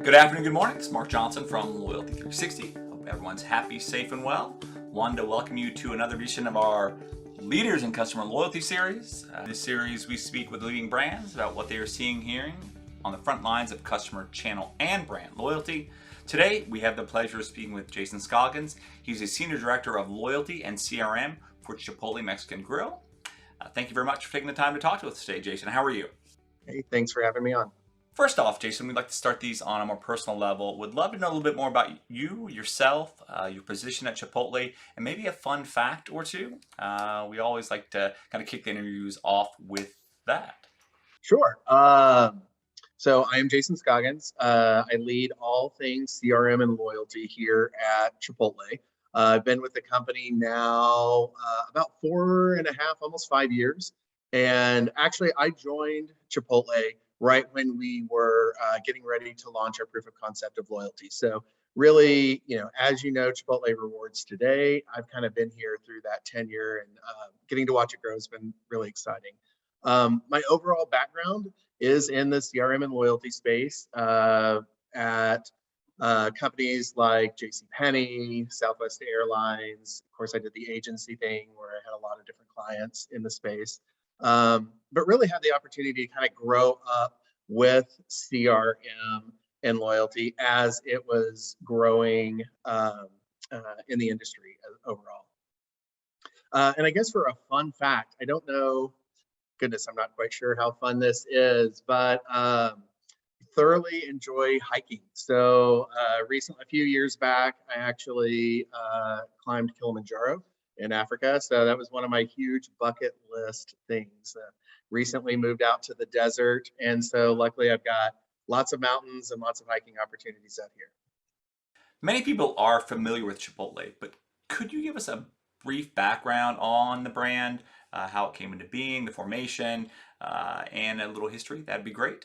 Good afternoon, good morning. It's Mark Johnson from Loyalty 360. Hope everyone's happy, safe, and well. Wanted to welcome you to another edition of our Leaders in Customer Loyalty series. In this series, we speak with leading brands about what they are seeing, hearing on the front lines of customer channel and brand loyalty. Today, we have the pleasure of speaking with Jason Scoggins. He's a Senior Director of Loyalty and CRM for Chipotle Mexican Grill. Thank you very much for taking the time to talk to us today, Jason. How are you? Hey, thanks for having me on. First off, Jason, we'd like to start these on a more personal level. Would love to know a little bit more about you, yourself, your position at Chipotle, and maybe a fun fact or two. We always like to kind of kick the interviews off with that. Sure. So I am Jason Scoggins. I lead all things CRM and loyalty here at Chipotle. I've been with the company now about 4.5, almost 5 years. And actually, I joined Chipotle right when we were getting ready to launch our proof of concept of loyalty. So really, as you know, Chipotle Rewards today, I've kind of been here through that tenure, and getting to watch it grow has been really exciting. My overall background is in the CRM and loyalty space at companies like JCPenney, Southwest Airlines. Of course, I did the agency thing where I had a lot of different clients in the space. But really had the opportunity to kind of grow up with CRM and loyalty as it was growing in the industry overall. And I guess for a fun fact, I don't know, goodness, I'm not quite sure how fun this is, but thoroughly enjoy hiking. So recently, a few years back, I actually climbed Kilimanjaro in Africa. So that was one of my huge bucket list things. Recently moved out to the desert. And so luckily I've got lots of mountains and lots of hiking opportunities out here. Many people are familiar with Chipotle, but could you give us a brief background on the brand, how it came into being, the formation, and a little history? That'd be great.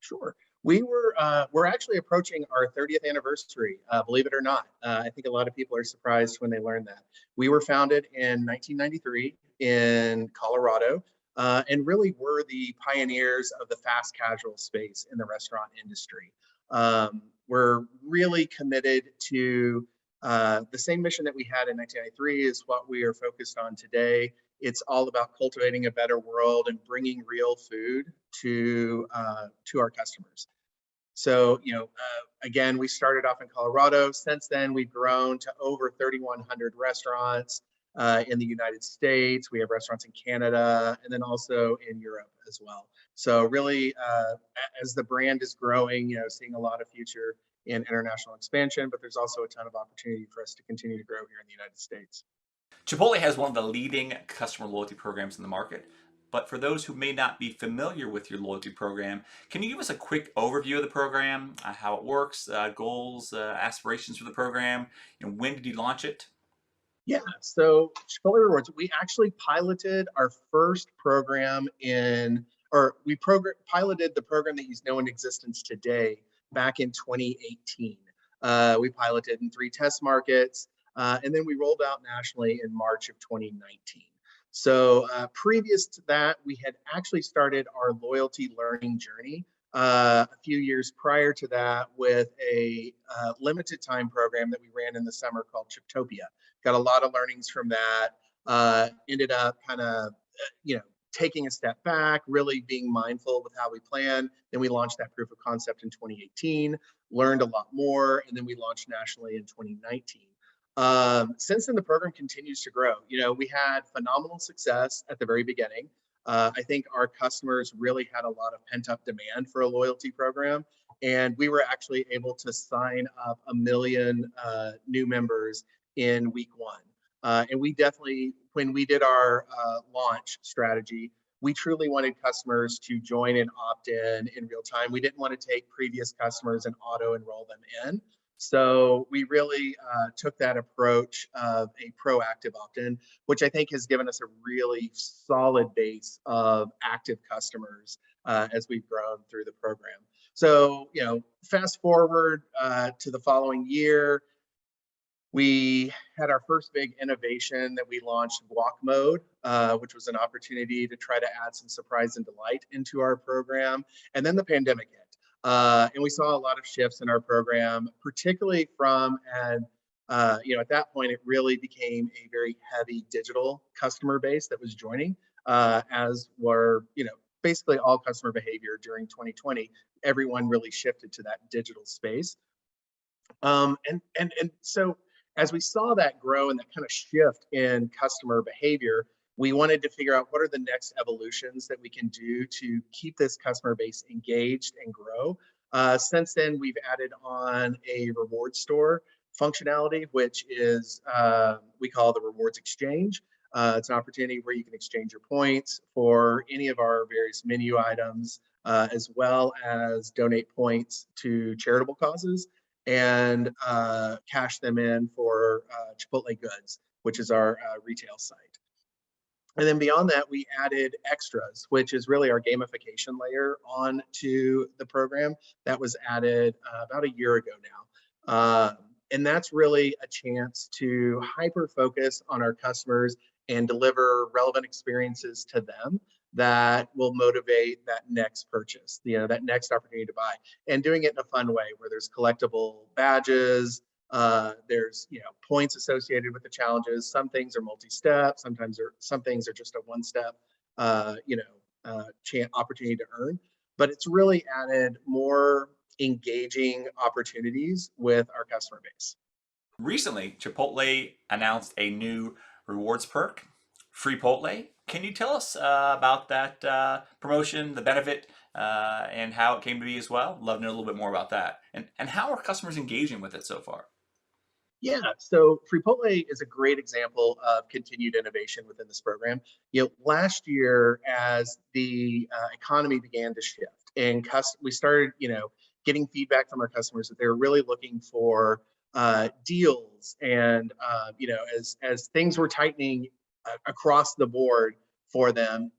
Sure. We're actually approaching our 30th anniversary, believe it or not. I think a lot of people are surprised when they learn that. We were founded in 1993 in Colorado, and really were the pioneers of the fast casual space in the restaurant industry. We're really committed to the same mission that we had in 1993 is what we are focused on today. It's all about cultivating a better world and bringing real food to our customers. So, again, we started off in Colorado. Since then, we've grown to over 3,100 restaurants in the United States. We have restaurants in Canada and then also in Europe as well. So really, as the brand is growing, seeing a lot of future in international expansion, but there's also a ton of opportunity for us to continue to grow here in the United States. Chipotle has one of the leading customer loyalty programs in the market. But for those who may not be familiar with your loyalty program, can you give us a quick overview of the program, how it works, goals, aspirations for the program, and when did you launch it? Yeah, so Chipotle Rewards, we actually piloted our first program piloted the program that is now in existence today back in 2018. We piloted in 3 test markets, and then we rolled out nationally in March of 2019. So previous to that, we had actually started our loyalty learning journey a few years prior to that with a limited time program that we ran in the summer called Chiptopia. Got a lot of learnings from that. Ended up kind of, taking a step back, really being mindful with how we plan. Then we launched that proof of concept in 2018, learned a lot more, and then we launched nationally in 2019. Since then, the program continues to grow. We had phenomenal success at the very beginning. I think our customers really had a lot of pent-up demand for a loyalty program, and we were actually able to sign up 1 million new members in week 1. And we definitely, when we did our launch strategy, we truly wanted customers to join and opt in real time. We didn't want to take previous customers and auto enroll them in. So we really took that approach of a proactive opt-in, which I think has given us a really solid base of active customers as we've grown through the program. So, fast forward to the following year, we had our first big innovation that we launched, Guac Mode, which was an opportunity to try to add some surprise and delight into our program. And then the pandemic hit. And we saw a lot of shifts in our program, particularly from at that point, it really became a very heavy digital customer base that was joining, as were, basically all customer behavior during 2020. Everyone really shifted to that digital space. And so as we saw that grow and that kind of shift in customer behavior, we wanted to figure out what are the next evolutions that we can do to keep this customer base engaged and grow. Since then, we've added on a reward store functionality, which is we call the rewards exchange. It's an opportunity where you can exchange your points for any of our various menu items, as well as donate points to charitable causes and cash them in for Chipotle Goods, which is our retail site. And then beyond that, we added extras, which is really our gamification layer onto the program that was added about a year ago now. And that's really a chance to hyper focus on our customers and deliver relevant experiences to them that will motivate that next purchase, that next opportunity to buy, and doing it in a fun way where there's collectible badges, there's points associated with the challenges. Some things are multi-step, some things are just a one-step opportunity to earn. But it's really added more engaging opportunities with our customer base. Recently, Chipotle announced a new rewards perk, Freepotle. Can you tell us about that promotion, the benefit, and how it came to be as well? Love to know a little bit more about that. And how are customers engaging with it so far? Yeah, so Freepotle is a great example of continued innovation within this program. Last year, as the economy began to shift, and we started, getting feedback from our customers that they're really looking for deals, and as things were tightening across the board for them,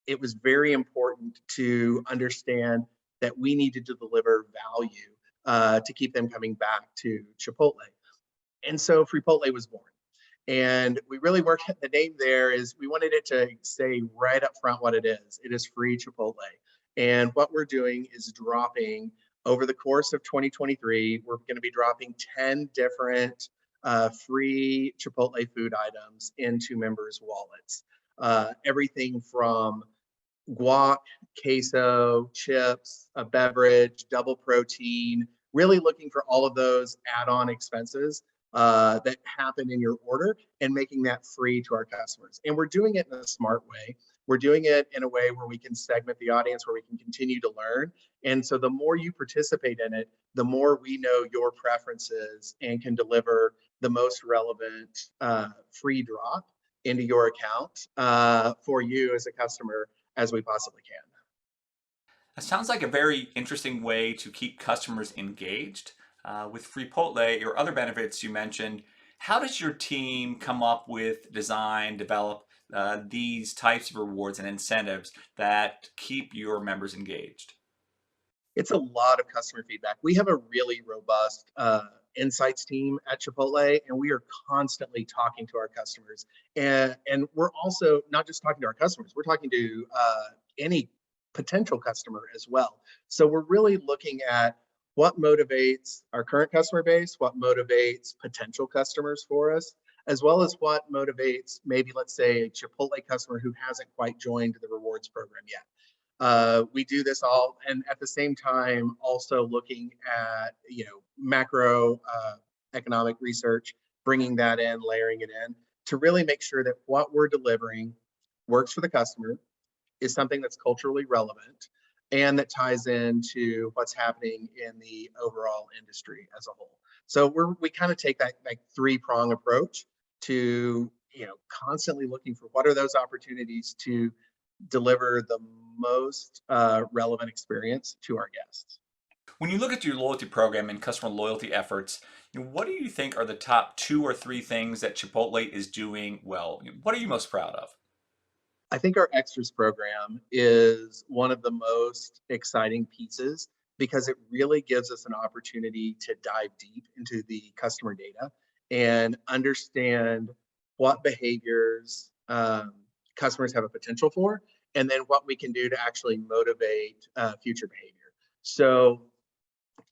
it was very important to understand that we needed to deliver value to keep them coming back to Chipotle. And so Freepotle was born. And we really worked at the name there is we wanted it to say right up front what it is. It is free Chipotle. And what we're doing is dropping over the course of 2023, we're going to be dropping 10 different free Chipotle food items into members' wallets. Everything from guac, queso, chips, a beverage, double protein, really looking for all of those add-on expenses that happen in your order and making that free to our customers. And we're doing it in a smart way. We're doing it in a way where we can segment the audience, where we can continue to learn. And so the more you participate in it, the more we know your preferences and can deliver the most relevant free drop into your account for you as a customer as we possibly can. That sounds like a very interesting way to keep customers engaged. With Freepotle or other benefits you mentioned, how does your team come up with, design, develop these types of rewards and incentives that keep your members engaged? It's a lot of customer feedback. We have a really robust insights team at Chipotle, and we are constantly talking to our customers. And we're also not just talking to our customers, we're talking to any potential customer as well. So we're really looking at what motivates our current customer base, what motivates potential customers for us, as well as what motivates maybe, let's say, a Chipotle customer who hasn't quite joined the rewards program yet. We do this all, and at the same time, also looking at macro economic research, bringing that in, layering it in, to really make sure that what we're delivering works for the customer, is something that's culturally relevant, and that ties into what's happening in the overall industry as a whole. So we kind of take that like three-prong approach to constantly looking for what are those opportunities to deliver the most relevant experience to our guests. When you look at your loyalty program and customer loyalty efforts, what do you think are the top 2 or 3 things that Chipotle is doing well? What are you most proud of? I think our extras program is one of the most exciting pieces because it really gives us an opportunity to dive deep into the customer data and understand what behaviors customers have a potential for, and then what we can do to actually motivate future behavior. So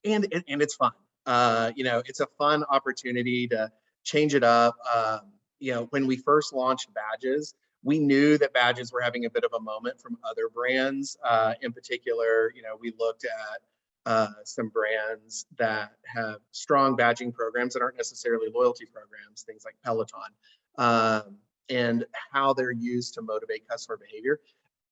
and it's fun. It's a fun opportunity to change it up. When we first launched badges, we knew that badges were having a bit of a moment from other brands. In particular, we looked at some brands that have strong badging programs that aren't necessarily loyalty programs, things like Peloton, and how they're used to motivate customer behavior.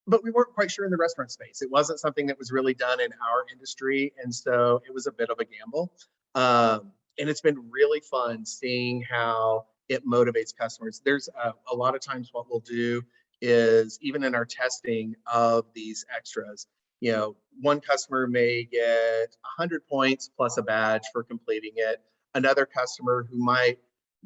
But we weren't quite sure in the restaurant space. It wasn't something that was really done in our industry. And so it was a bit of a gamble. And it's been really fun seeing how it motivates customers. There's a lot of times what we'll do is, even in our testing of these extras, one customer may get 100 points plus a badge for completing it. Another customer who might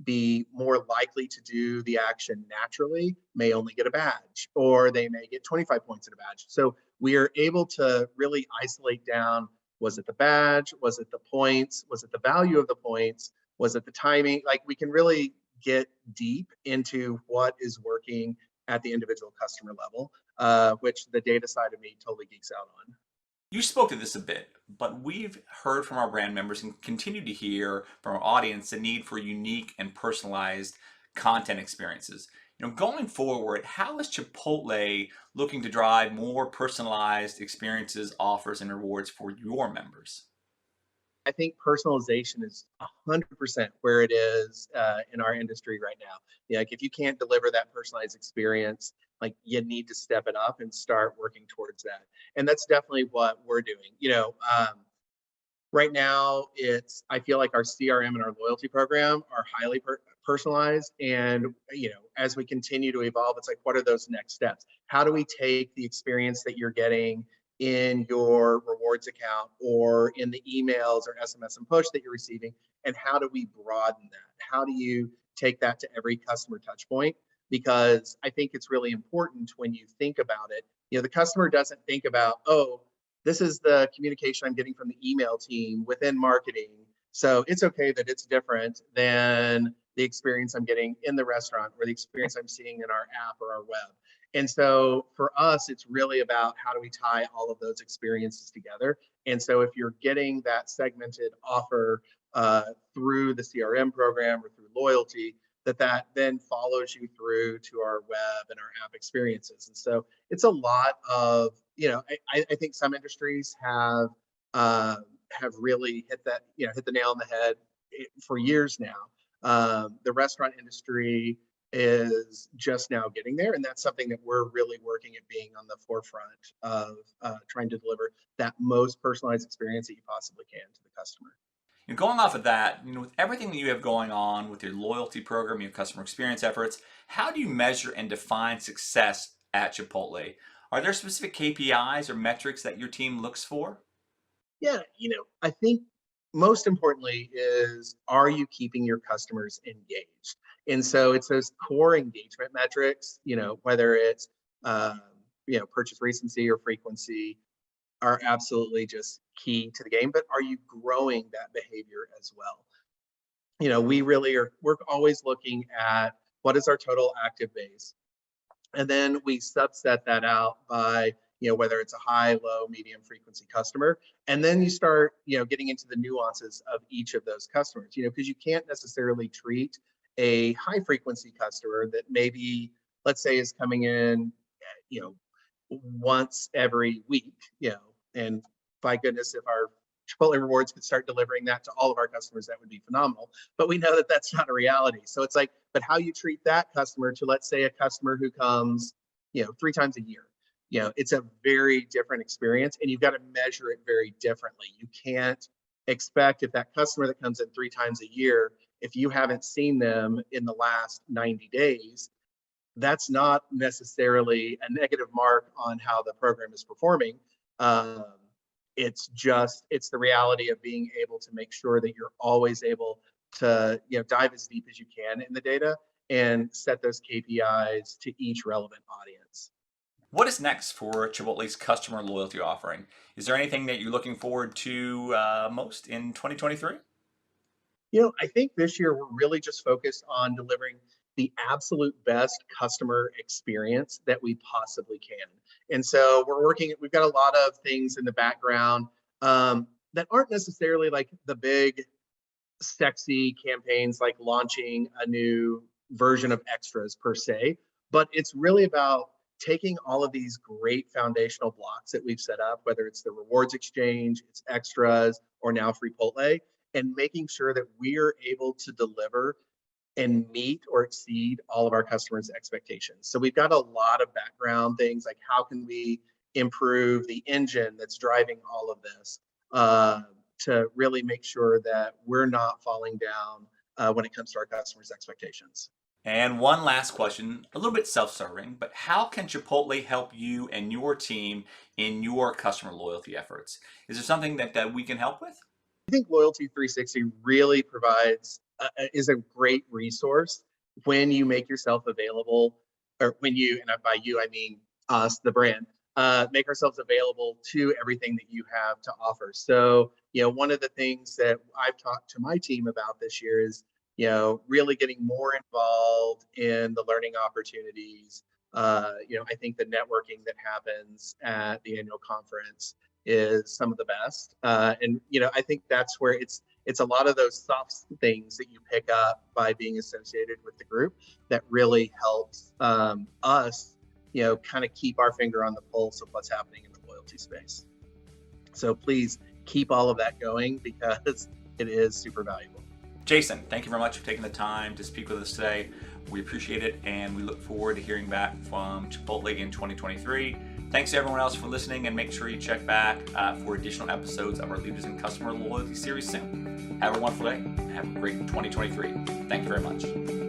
be more likely to do the action naturally may only get a badge, or they may get 25 points in a badge. So we are able to really isolate down, was it the badge? Was it the points? Was it the value of the points? Was it the timing? Like, we can really get deep into what is working at the individual customer level, which the data side of me totally geeks out on. You spoke to this a bit, but we've heard from our brand members and continue to hear from our audience the need for unique and personalized content experiences. Going forward, how is Chipotle looking to drive more personalized experiences, offers, and rewards for your members? I think personalization is 100% where it is in our industry right now. Yeah, like, if you can't deliver that personalized experience, like, you need to step it up and start working towards that. And that's definitely what we're doing. Right now, I feel like our CRM and our loyalty program are highly personalized. And, as we continue to evolve, it's like, what are those next steps? How do we take the experience that you're getting in your rewards account or in the emails or SMS and push that you're receiving, and how do we broaden that? How do you take that to every customer touch point? Because I think it's really important when you think about it. The customer doesn't think about, oh, this is the communication I'm getting from the email team within marketing, so it's okay that it's different than the experience I'm getting in the restaurant or the experience I'm seeing in our app or our web. And so for us, it's really about, how do we tie all of those experiences together? And so if you're getting that segmented offer through the CRM program or through loyalty, that then follows you through to our web and our app experiences. And so it's a lot of, I think some industries have really hit the nail on the head for years now. The restaurant industry is just now getting there, and that's something that we're really working at being on the forefront of, trying to deliver that most personalized experience that you possibly can to the customer. Going off of that, with everything that you have going on with your loyalty program, your customer experience efforts, how do you measure and define success at Chipotle? Are there specific KPIs or metrics that your team looks for? Yeah, I think most importantly is, are you keeping your customers engaged? And so it's those core engagement metrics, whether it's purchase recency or frequency, are absolutely just key to the game. But are you growing that behavior as well? We're always looking at, what is our total active base? And then we subset that out by, whether it's a high, low, medium frequency customer. And then you start, getting into the nuances of each of those customers, because you can't necessarily treat a high frequency customer that maybe, let's say, is coming in, once every week, and by goodness, if our Chipotle rewards could start delivering that to all of our customers, that would be phenomenal. But we know that that's not a reality. So it's like, but how you treat that customer to, let's say, a customer who comes, 3 times a year, it's a very different experience, and you've got to measure it very differently. You can't expect, if that customer that comes in 3 times a year, if you haven't seen them in the last 90 days, that's not necessarily a negative mark on how the program is performing. It's the reality of being able to make sure that you're always able to, dive as deep as you can in the data and set those KPIs to each relevant audience. What is next for Chipotle's customer loyalty offering? Is there anything that you're looking forward to most in 2023? I think this year we're really just focused on delivering the absolute best customer experience that we possibly can. And so we've got a lot of things in the background. that aren't necessarily like the big sexy campaigns like launching a new version of extras per se, but it's really about taking all of these great foundational blocks that we've set up, whether it's the rewards exchange, it's extras, or now Freepotle, and making sure that we're able to deliver and meet or exceed all of our customers' expectations. So we've got a lot of background things like how can we improve the engine that's driving all of this, to really make sure that we're not falling down when it comes to our customers' expectations. And one last question, a little bit self-serving, but how can Chipotle help you and your team in your customer loyalty efforts? Is there something that we can help with? I think Loyalty 360 really provides is a great resource when you make yourself available, or when you, and by you I mean us, the brand, make ourselves available to everything that you have to offer. So, one of the things that I've talked to my team about this year is, really getting more involved in the learning opportunities. I think the networking that happens at the annual conference is some of the best. And I think that's where it's a lot of those soft things that you pick up by being associated with the group that really helps us, kind of keep our finger on the pulse of what's happening in the loyalty space. So please keep all of that going because it is super valuable. Jason, thank you very much for taking the time to speak with us today. We appreciate it, and we look forward to hearing back from Chipotle in 2023. Thanks to everyone else for listening, and make sure you check back for additional episodes of our Leaders in Customer Loyalty series soon. Have a wonderful day. Have a great 2023. Thank you very much.